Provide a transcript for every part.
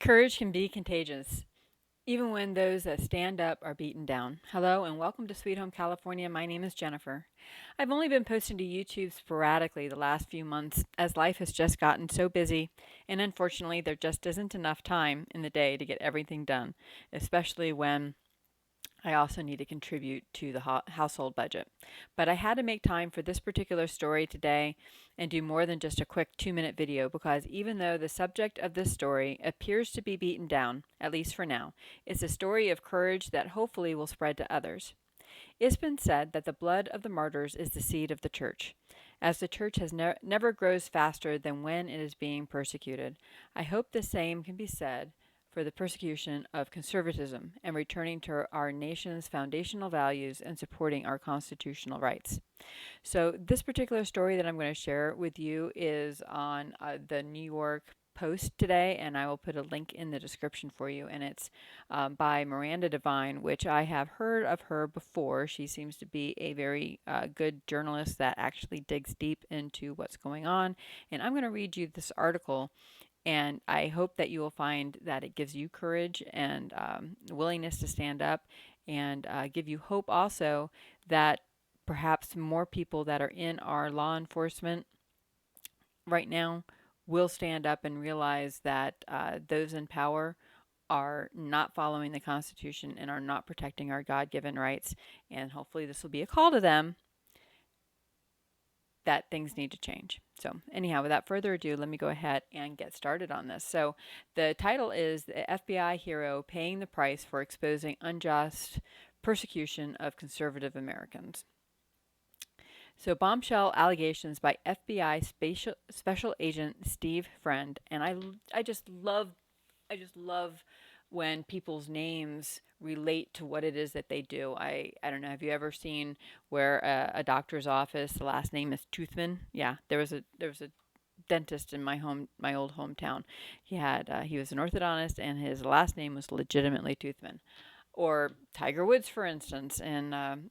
Courage can be contagious, even when those that stand up are beaten down. Hello and welcome to Sweet Home California. My name is Jennifer. I've only been posting to YouTube sporadically the last few months as life has just gotten so busy, and unfortunately, there just isn't enough time in the day to get everything done, especially when I also need to contribute to the household budget. But I had to make time for this particular story today and do more than just a quick 2-minute video because even though the subject of this story appears to be beaten down, at least for now, it's a story of courage that hopefully will spread to others. It's been said that the blood of the martyrs is the seed of the church. As the church has never grows faster than when it is being persecuted, I hope the same can be said for the persecution of conservatism and returning to our nation's foundational values and supporting our constitutional rights. So, this particular story that I'm going to share with you is on the New York Post today, and I will put a link in the description for you. And it's by Miranda Devine, which I have heard of her before. She seems to be a very good journalist that actually digs deep into what's going on. And I'm going to read you this article, and I hope that you will find that it gives you courage and willingness to stand up, and give you hope also that perhaps more people that are in our law enforcement right now will stand up and realize that those in power are not following the Constitution and are not protecting our God given rights. And hopefully, this will be a call to them that things need to change. So, anyhow, without further ado, let me go ahead and get started on this. So, the title is The FBI Hero Paying the Price for Exposing Unjust Persecution of Conservative Americans. So, bombshell allegations by FBI Special Agent Steve Friend, and I just love when people's names relate to what it is that they do. I don't know. Have you ever seen where a doctor's office, the last name is Toothman? Yeah, there was a dentist in my old hometown. He was an orthodontist, and his last name was legitimately Toothman. Or Tiger Woods, for instance, and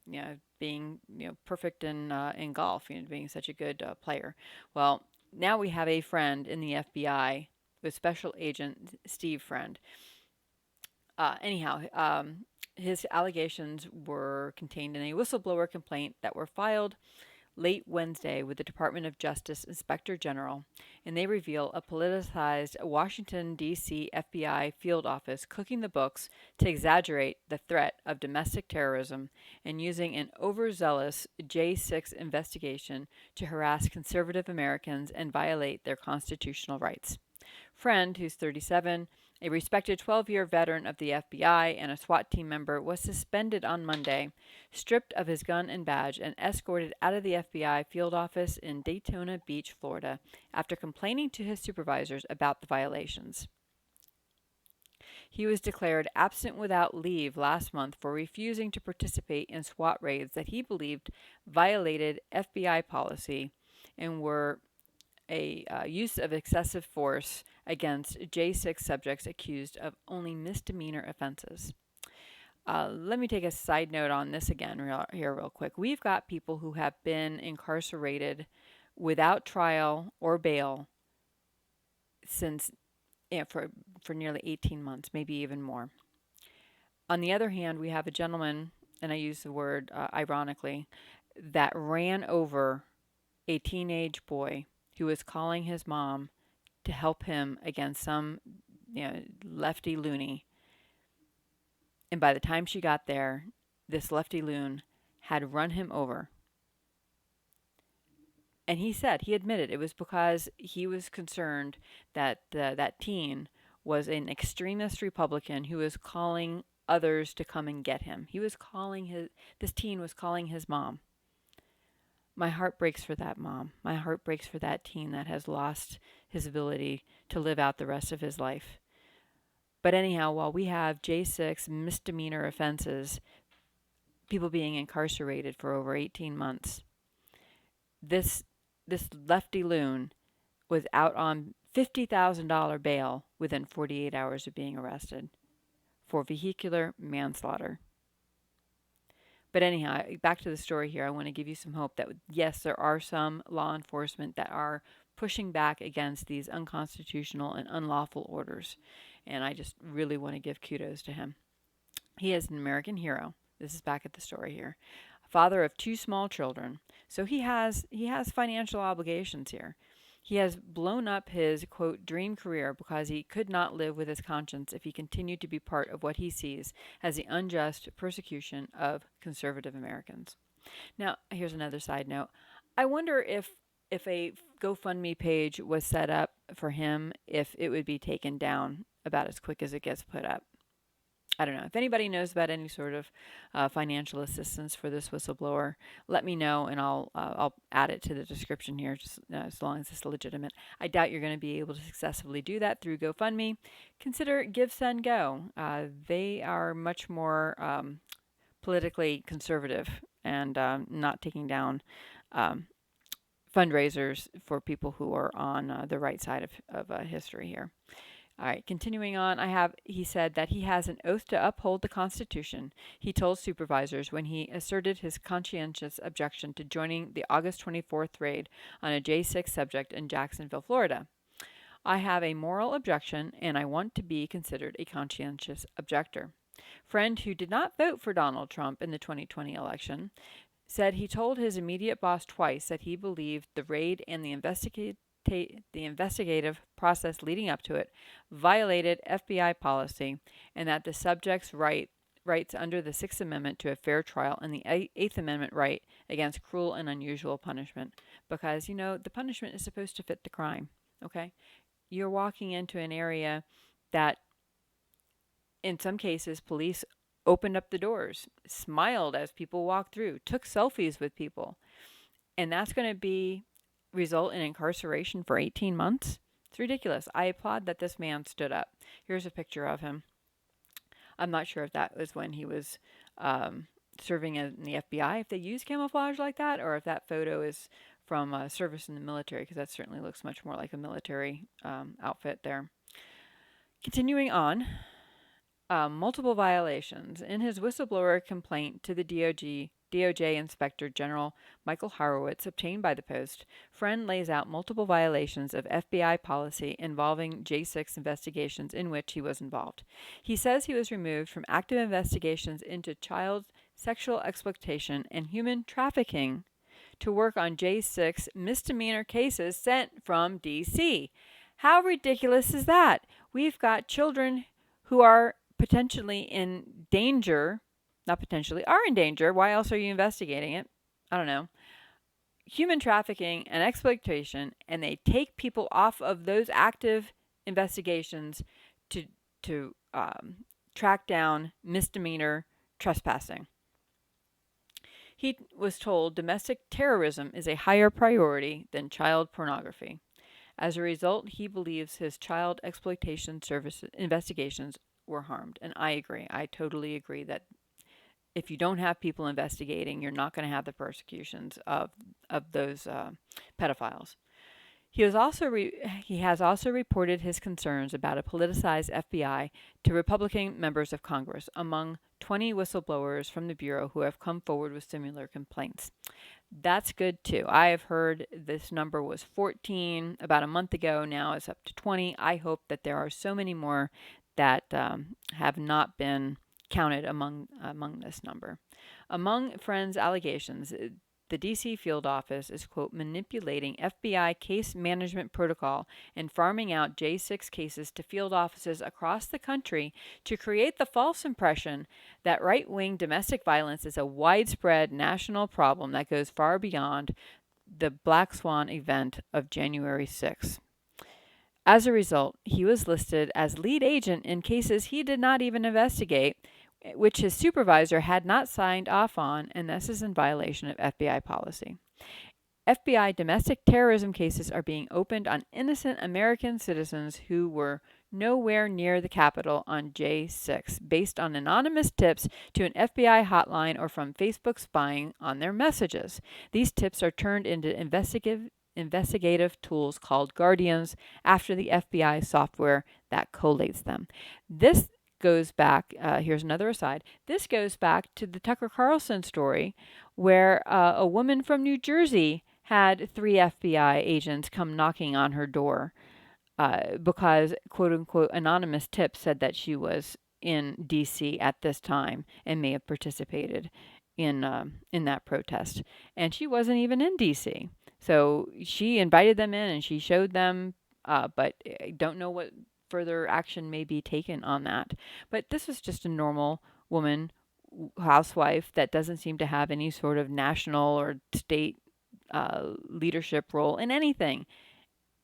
being perfect in golf, being such a good player. Well, now we have a friend in the FBI with Special Agent Steve Friend. His allegations were contained in a whistleblower complaint that were filed late Wednesday with the Department of Justice Inspector General, and they reveal a politicized Washington, D.C. FBI field office cooking the books to exaggerate the threat of domestic terrorism and using an overzealous J6 investigation to harass conservative Americans and violate their constitutional rights. Friend, who's 37, a respected 12-year veteran of the FBI and a SWAT team member, was suspended on Monday, stripped of his gun and badge, and escorted out of the FBI field office in Daytona Beach, Florida, after complaining to his supervisors about the violations. He was declared absent without leave last month for refusing to participate in SWAT raids that he believed violated FBI policy and were a use of excessive force against J6 subjects accused of only misdemeanor offenses. Let me take a side note on this again real quick. We've got people who have been incarcerated without trial or bail since for nearly 18 months, maybe even more. On the other hand, we have a gentleman, and I use the word ironically, that ran over a teenage boy who was calling his mom to help him against some lefty loony. And by the time she got there, this lefty loon had run him over. And he admitted it was because he was concerned that that teen was an extremist Republican who was calling others to come and get him. This teen was calling his mom. My heart breaks for that mom. My heart breaks for that teen that has lost his ability to live out the rest of his life. But anyhow, while we have J6 misdemeanor offenses, people being incarcerated for over 18 months, this lefty loon was out on $50,000 bail within 48 hours of being arrested for vehicular manslaughter. But anyhow, back to the story here. I want to give you some hope that, yes, there are some law enforcement that are pushing back against these unconstitutional and unlawful orders. And I just really want to give kudos to him. He is an American hero. This is back at the story here. Father of 2 small children. So he has financial obligations here. He has blown up his, quote, dream career because he could not live with his conscience if he continued to be part of what he sees as the unjust persecution of conservative Americans. Now, here's another side note. I wonder if a GoFundMe page was set up for him, if it would be taken down about as quick as it gets put up. I don't know. If anybody knows about any sort of financial assistance for this whistleblower, let me know, and I'll add it to the description here, just as long as it's legitimate. I doubt you're going to be able to successfully do that through GoFundMe. Consider Give, Send, Go. They are much more politically conservative and not taking down fundraisers for people who are on the right side of history here. All right, continuing on, he said that he has an oath to uphold the Constitution, he told supervisors when he asserted his conscientious objection to joining the August 24th raid on a J6 subject in Jacksonville, Florida. I have a moral objection, and I want to be considered a conscientious objector. Friend who did not vote for Donald Trump in the 2020 election said he told his immediate boss twice that he believed the raid and the investigative process leading up to it violated FBI policy, and that the subject's rights under the Sixth Amendment to a fair trial and the Eighth Amendment right against cruel and unusual punishment. Because, the punishment is supposed to fit the crime, okay? You're walking into an area that, in some cases, police opened up the doors, smiled as people walked through, took selfies with people, and that's going to result in incarceration for 18 months? It's ridiculous. I applaud that this man stood up. Here's a picture of him. I'm not sure if that was when he was serving in the FBI, if they use camouflage like that, or if that photo is from service in the military, because that certainly looks much more like a military outfit there. Continuing on, multiple violations. In his whistleblower complaint to the DOJ Inspector General Michael Horowitz, obtained by the Post, Friend lays out multiple violations of FBI policy involving J6 investigations in which he was involved. He says he was removed from active investigations into child sexual exploitation and human trafficking to work on J6 misdemeanor cases sent from D.C. How ridiculous is that? We've got children who are potentially in danger. Not potentially, are in danger. Why else are you investigating it? I don't know. Human trafficking and exploitation, and they take people off of those active investigations to track down misdemeanor trespassing. He was told domestic terrorism is a higher priority than child pornography. As a result, he believes his child exploitation service investigations were harmed. And I agree. I totally agree that if you don't have people investigating, you're not going to have the persecutions of those pedophiles. He has also reported his concerns about a politicized FBI to Republican members of Congress, among 20 whistleblowers from the Bureau who have come forward with similar complaints. That's good too. I have heard this number was 14 about a month ago. Now it's up to 20. I hope that there are so many more that have not been counted among this number. Among Friend's allegations, the D.C. field office is, quote, manipulating FBI case management protocol and farming out J6 cases to field offices across the country to create the false impression that right-wing domestic violence is a widespread national problem that goes far beyond the Black Swan event of January 6th. As a result, he was listed as lead agent in cases he did not even investigate, which his supervisor had not signed off on, and this is in violation of FBI policy. FBI domestic terrorism cases are being opened on innocent American citizens who were nowhere near the Capitol on J6, based on anonymous tips to an FBI hotline or from Facebook spying on their messages. These tips are turned into investigative tools called Guardians after the FBI software that collates them. This goes back, here's another aside, this goes back to the Tucker Carlson story where a woman from New Jersey had 3 FBI agents come knocking on her door because, quote unquote, anonymous tips said that she was in D.C. at this time and may have participated in that protest. And she wasn't even in D.C. So she invited them in and she showed them, but I don't know what further action may be taken on that. But this was just a normal woman, housewife, that doesn't seem to have any sort of national or state leadership role in anything.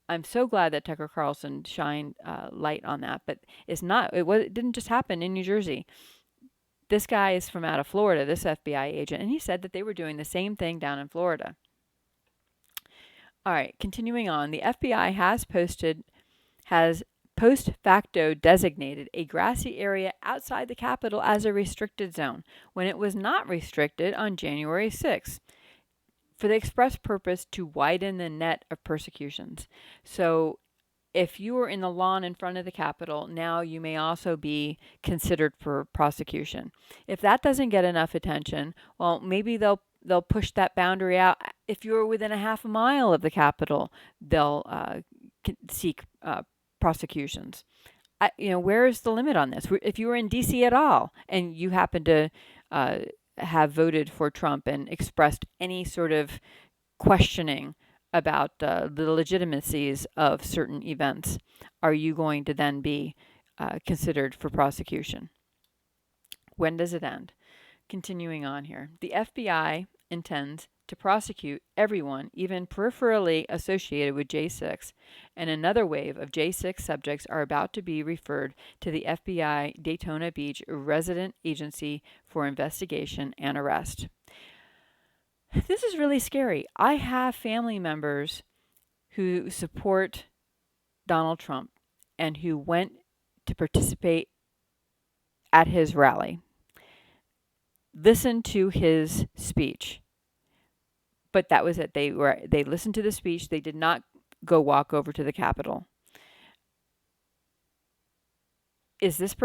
I'm so glad that Tucker Carlson shined light on that, but it's not. It didn't just happen in New Jersey. This guy is from out of Florida, this FBI agent, and he said that they were doing the same thing down in Florida. All right, continuing on, the FBI has post facto designated a grassy area outside the Capitol as a restricted zone when it was not restricted on January 6th, for the express purpose to widen the net of persecutions. So if you were in the lawn in front of the Capitol, now you may also be considered for prosecution. If that doesn't get enough attention, well, maybe they'll push that boundary out. If you're within a half a mile of the Capitol, they'll seek prosecutions. Where is the limit on this? If you were in D.C. at all and you happen to have voted for Trump and expressed any sort of questioning about the legitimacies of certain events, are you going to then be considered for prosecution? When does it end? Continuing on here, the FBI intends to prosecute everyone, even peripherally associated with J6, and another wave of J6 subjects are about to be referred to the FBI Daytona Beach Resident Agency for investigation and arrest. This is really scary. I have family members who support Donald Trump and who went to participate at his rally, listened to his speech, but that was it. They listened to the speech. They did not go walk over to the Capitol. Is this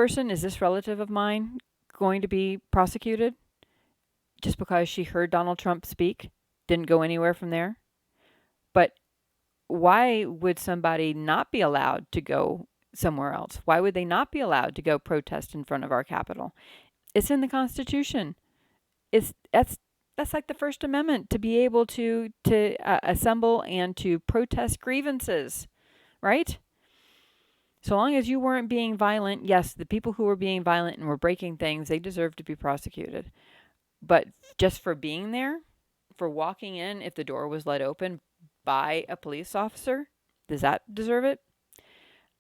relative of mine going to be prosecuted just because she heard Donald Trump speak? Didn't go anywhere from there? But why would somebody not be allowed to go somewhere else? Why would they not be allowed to go protest in front of our Capitol? It's in the Constitution. That's like the First Amendment, to be able to assemble and to protest grievances, right? So long as you weren't being violent, yes, the people who were being violent and were breaking things, they deserve to be prosecuted. But just for being there, for walking in if the door was let open by a police officer, does that deserve it?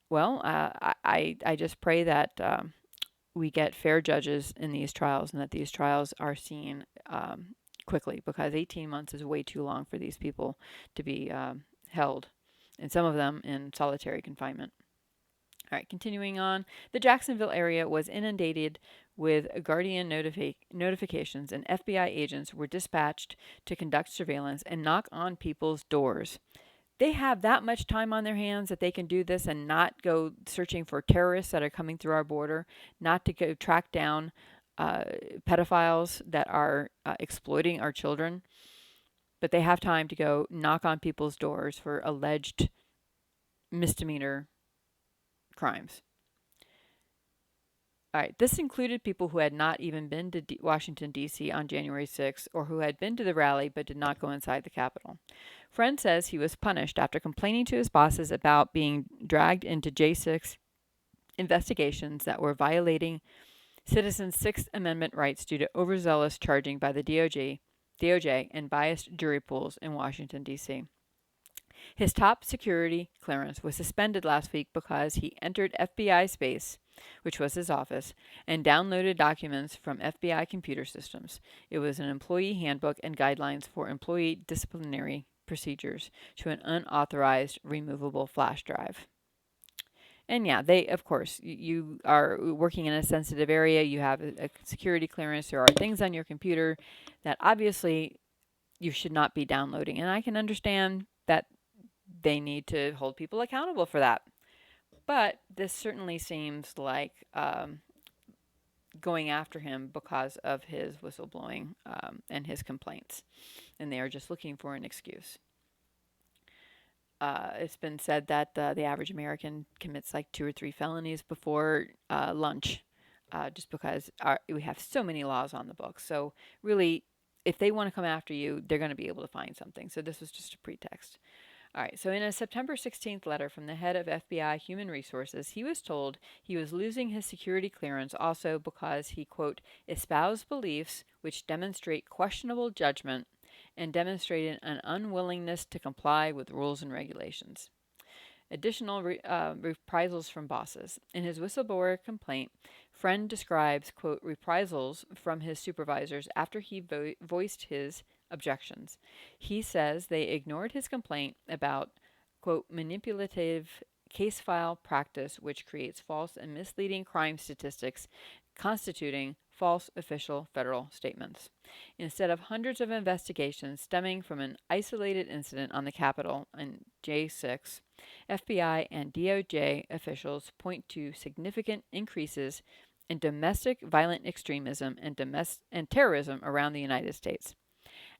Well, I just pray that we get fair judges in these trials and that these trials are seen quickly, because 18 months is way too long for these people to be held, and some of them in solitary confinement. All right, continuing on, the Jacksonville area was inundated with Guardian notifications, and FBI agents were dispatched to conduct surveillance and knock on people's doors. They have that much time on their hands that they can do this and not go searching for terrorists that are coming through our border, not to go track down pedophiles that are exploiting our children, but they have time to go knock on people's doors for alleged misdemeanor crimes. All right, this included people who had not even been to Washington, D.C. on January 6th, or who had been to the rally but did not go inside the Capitol. Friend says he was punished after complaining to his bosses about being dragged into J6 investigations that were violating citizens' Sixth Amendment rights due to overzealous charging by the DOJ and biased jury pools in Washington, D.C. His top security clearance was suspended last week because he entered FBI space, which was his office, and downloaded documents from FBI computer systems. It was an employee handbook and guidelines for employee disciplinary procedures to an unauthorized removable flash drive. And yeah, they, of course, you are working in a sensitive area, you have a security clearance, there are things on your computer that obviously you should not be downloading. And I can understand that they need to hold people accountable for that. But this certainly seems like going after him because of his whistleblowing and his complaints. And they are just looking for an excuse. It's been said that the average American commits like 2 or 3 felonies before lunch, just because we have so many laws on the books. So really, if they want to come after you, they're going to be able to find something. So this was just a pretext. All right, so in a September 16th letter from the head of FBI Human Resources, he was told he was losing his security clearance also because he, quote, espoused beliefs which demonstrate questionable judgment and demonstrated an unwillingness to comply with rules and regulations. Additional reprisals from bosses. In his whistleblower complaint, Friend describes, quote, reprisals from his supervisors after he voiced his objections. He says they ignored his complaint about, quote, manipulative case file practice which creates false and misleading crime statistics constituting false official federal statements. Instead of hundreds of investigations stemming from an isolated incident on the Capitol in J6, FBI and DOJ officials point to significant increases in domestic violent extremism and terrorism around the United States.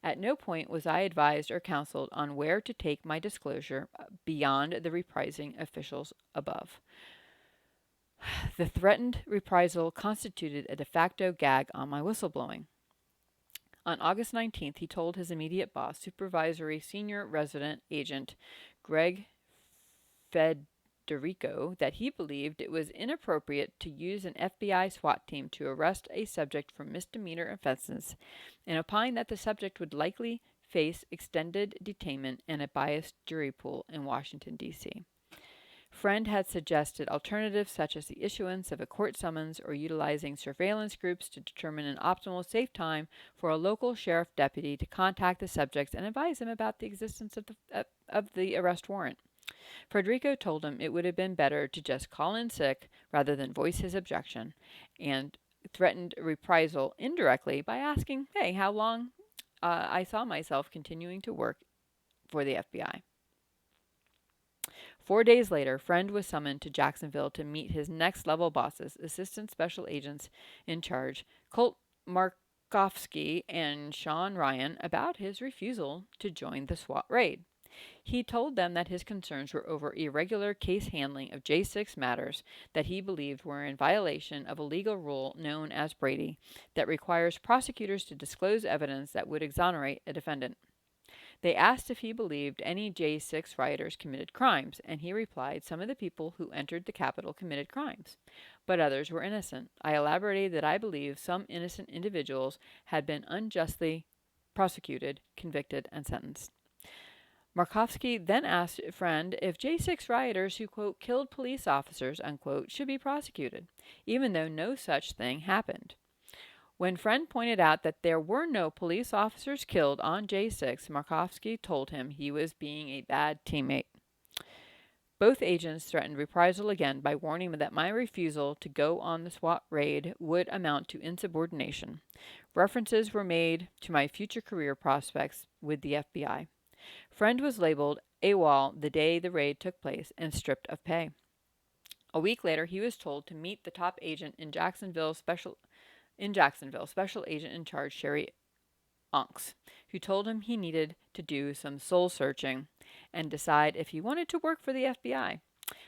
At no point was I advised or counseled on where to take my disclosure beyond the reprising officials above. The threatened reprisal constituted a de facto gag on my whistleblowing. On August 19th, he told his immediate boss, Supervisory Senior Resident Agent Greg Federico, that he believed it was inappropriate to use an FBI SWAT team to arrest a subject for misdemeanor offenses, and opined that the subject would likely face extended detainment and a biased jury pool in Washington, D.C. Friend had suggested alternatives such as the issuance of a court summons or utilizing surveillance groups to determine an optimal safe time for a local sheriff deputy to contact the subjects and advise them about the existence of the arrest warrant. Federico told him it would have been better to just call in sick rather than voice his objection, and threatened reprisal indirectly by asking, hey, how long I saw myself continuing to work for the FBI. 4 days later, Friend was summoned to Jacksonville to meet his next level bosses, Assistant Special Agents in charge, Colt Markowski and Sean Ryan, about his refusal to join the SWAT raid. He told them that his concerns were over irregular case handling of J6 matters that he believed were in violation of a legal rule known as Brady that requires prosecutors to disclose evidence that would exonerate a defendant. They asked if he believed any J6 rioters committed crimes, and he replied some of the people who entered the Capitol committed crimes, but others were innocent. I elaborated that I believe some innocent individuals had been unjustly prosecuted, convicted, and sentenced. Markowski then asked Friend if J6 rioters who, quote, killed police officers, unquote, should be prosecuted, even though no such thing happened. When Friend pointed out that there were no police officers killed on J6, Markowski told him he was being a bad teammate. Both agents threatened reprisal again by warning me that my refusal to go on the SWAT raid would amount to insubordination. References were made to my future career prospects with the FBI. Friend was labeled AWOL the day the raid took place and stripped of pay. A week later, he was told to meet the top agent in Jacksonville, Special Agent in charge Sherry Onks, who told him he needed to do some soul searching and decide if he wanted to work for the FBI.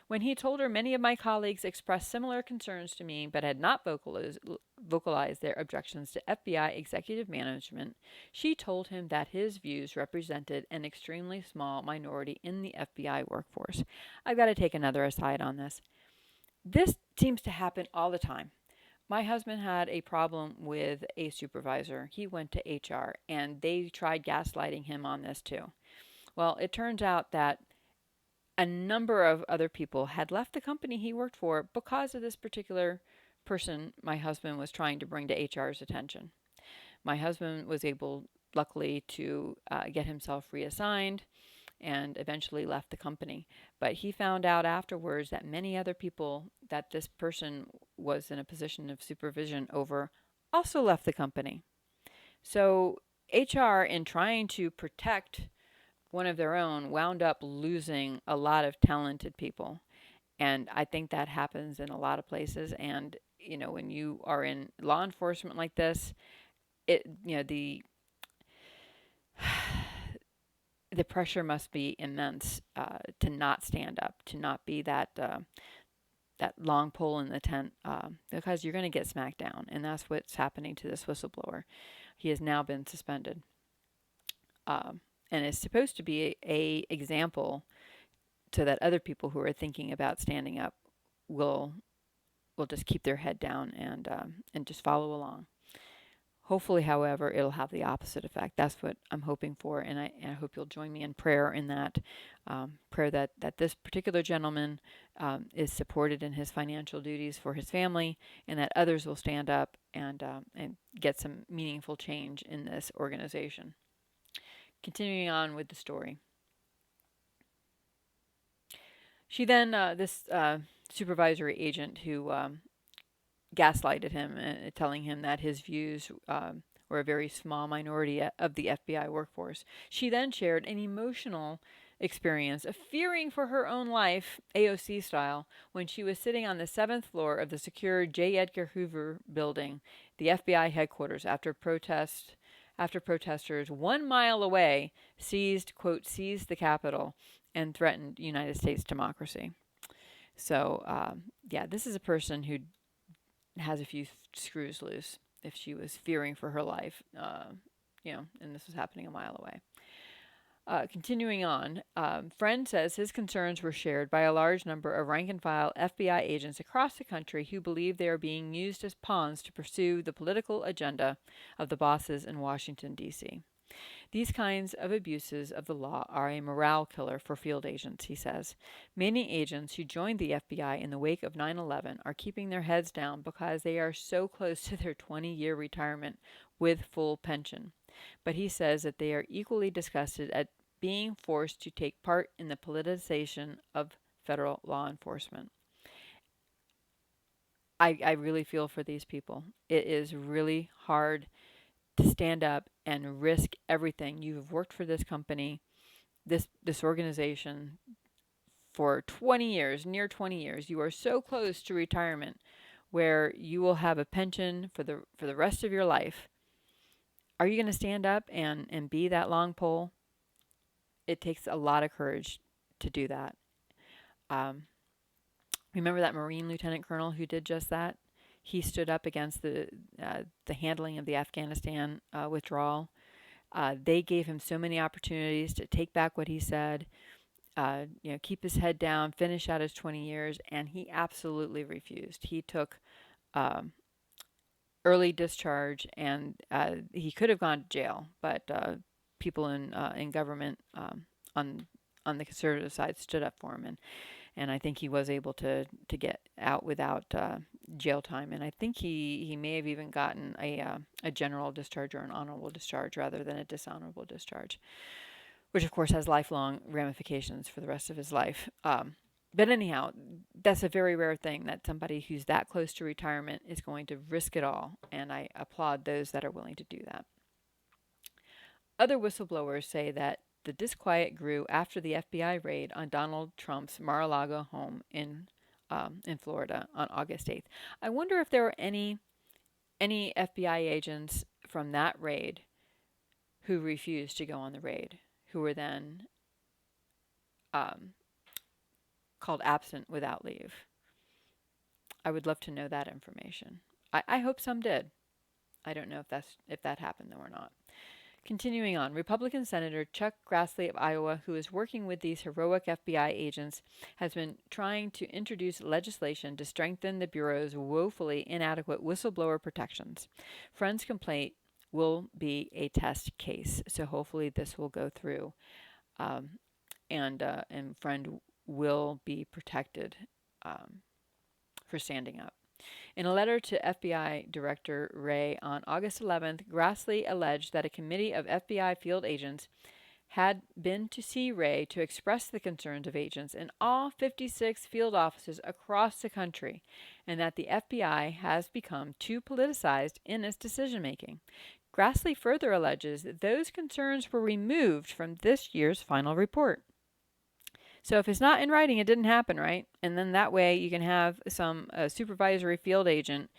When he told her many of my colleagues expressed similar concerns to me but had not vocalized their objections to FBI executive management, she told him that his views represented an extremely small minority in the FBI workforce. I've got to take another aside on this. This seems to happen all the time. My husband had a problem with a supervisor. He went to HR, and they tried gaslighting him on this too. Well, it turns out that a number of other people had left the company he worked for because of this particular person my husband was trying to bring to HR's attention. My husband was able, luckily, to get himself reassigned and eventually left the company. But he found out afterwards that many other people that this person was in a position of supervision over also left the company. So HR, in trying to protect one of their own, wound up losing a lot of talented people. And I think that happens in a lot of places. And, when you are in law enforcement like this, the the pressure must be immense to not stand up, to not be that long pole in the tent, because you're going to get smacked down, and that's what's happening to this whistleblower. He has now been suspended, and is supposed to be a example so that other people who are thinking about standing up will just keep their head down and just follow along. Hopefully, however, it'll have the opposite effect. That's what I'm hoping for, and I hope you'll join me in prayer in that prayer that this particular gentleman is supported in his financial duties for his family, and that others will stand up and get some meaningful change in this organization. Continuing on with the story. She then, this supervisory agent who gaslighted him, telling him that his views were a very small minority of the FBI workforce. She then shared an emotional experience of fearing for her own life, AOC style, when she was sitting on the 7th floor of the secure J. Edgar Hoover building, the FBI headquarters, after protesters 1 mile away seized the Capitol and threatened United States democracy. So, this is a person who has a few screws loose if she was fearing for her life, and this was happening a mile away. Continuing on, Friend says his concerns were shared by a large number of rank-and-file FBI agents across the country who believe they are being used as pawns to pursue the political agenda of the bosses in Washington, D.C. These kinds of abuses of the law are a morale killer for field agents, he says. Many agents who joined the FBI in the wake of 9/11 are keeping their heads down because they are so close to their 20-year retirement with full pension. But he says that they are equally disgusted at being forced to take part in the politicization of federal law enforcement. I really feel for these people. It is really hard to stand up and risk everything. You've worked for this company, this organization for 20 years, near 20 years. You are so close to retirement where you will have a pension for the rest of your life. Are you going to stand up and be that long pole? It takes a lot of courage to do that. Remember that Marine Lieutenant Colonel who did just that? He stood up against the handling of the Afghanistan withdrawal. They gave him so many opportunities to take back what he said, keep his head down, finish out his 20 years, and he absolutely refused. He took early discharge, and he could have gone to jail, but people in government on the conservative side stood up for him, and I think he was able to get out without jail time. And I think he may have even gotten a general discharge or an honorable discharge rather than a dishonorable discharge, which of course has lifelong ramifications for the rest of his life. But anyhow, that's a very rare thing that somebody who's that close to retirement is going to risk it all, and I applaud those that are willing to do that. Other whistleblowers say that the disquiet grew after the FBI raid on Donald Trump's Mar-a-Lago home in Florida on August 8th. I wonder if there were any FBI agents from that raid who refused to go on the raid, who were then called absent without leave. I would love to know that information. I hope some did. I don't know if that happened though or not. Continuing on, Republican Senator Chuck Grassley of Iowa, who is working with these heroic FBI agents, has been trying to introduce legislation to strengthen the Bureau's woefully inadequate whistleblower protections. Friend's complaint will be a test case, so hopefully this will go through, and Friend will be protected for standing up. In a letter to FBI Director Wray on August 11th, Grassley alleged that a committee of FBI field agents had been to see Wray to express the concerns of agents in all 56 field offices across the country, and that the FBI has become too politicized in its decision-making. Grassley further alleges that those concerns were removed from this year's final report. So if it's not in writing, it didn't happen, right? And then that way you can have some supervisory field agent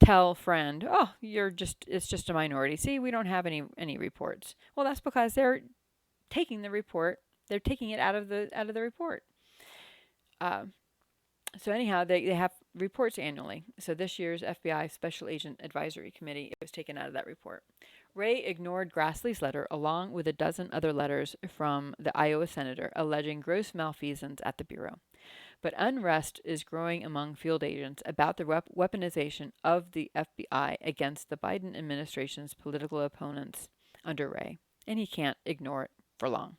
tell Friend, it's just a minority. See, we don't have any reports. Well, that's because they're taking the report. They're taking it out of the report. Uh, so anyhow, they have reports annually. So this year's FBI Special Agent Advisory Committee, it was taken out of that report. Wray ignored Grassley's letter along with a dozen other letters from the Iowa senator alleging gross malfeasance at the Bureau. But unrest is growing among field agents about the weaponization of the FBI against the Biden administration's political opponents under Wray, and he can't ignore it for long.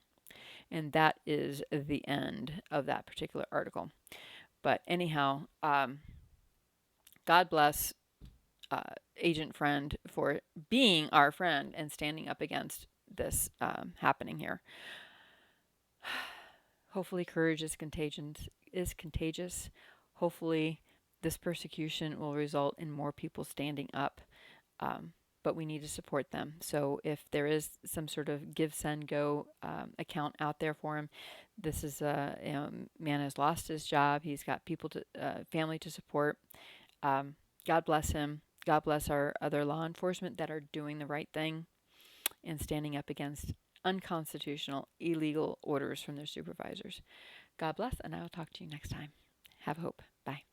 And that is the end of that particular article. But anyhow, God bless Agent Friend for being our friend and standing up against this happening here. Hopefully, courage is contagious. Hopefully, this persecution will result in more people standing up. But we need to support them. So if there is some sort of give, send, go account out there for him, this is a man has lost his job. He's got family to support. God bless him. God bless our other law enforcement that are doing the right thing and standing up against unconstitutional, illegal orders from their supervisors. God bless, and I will talk to you next time. Have hope. Bye.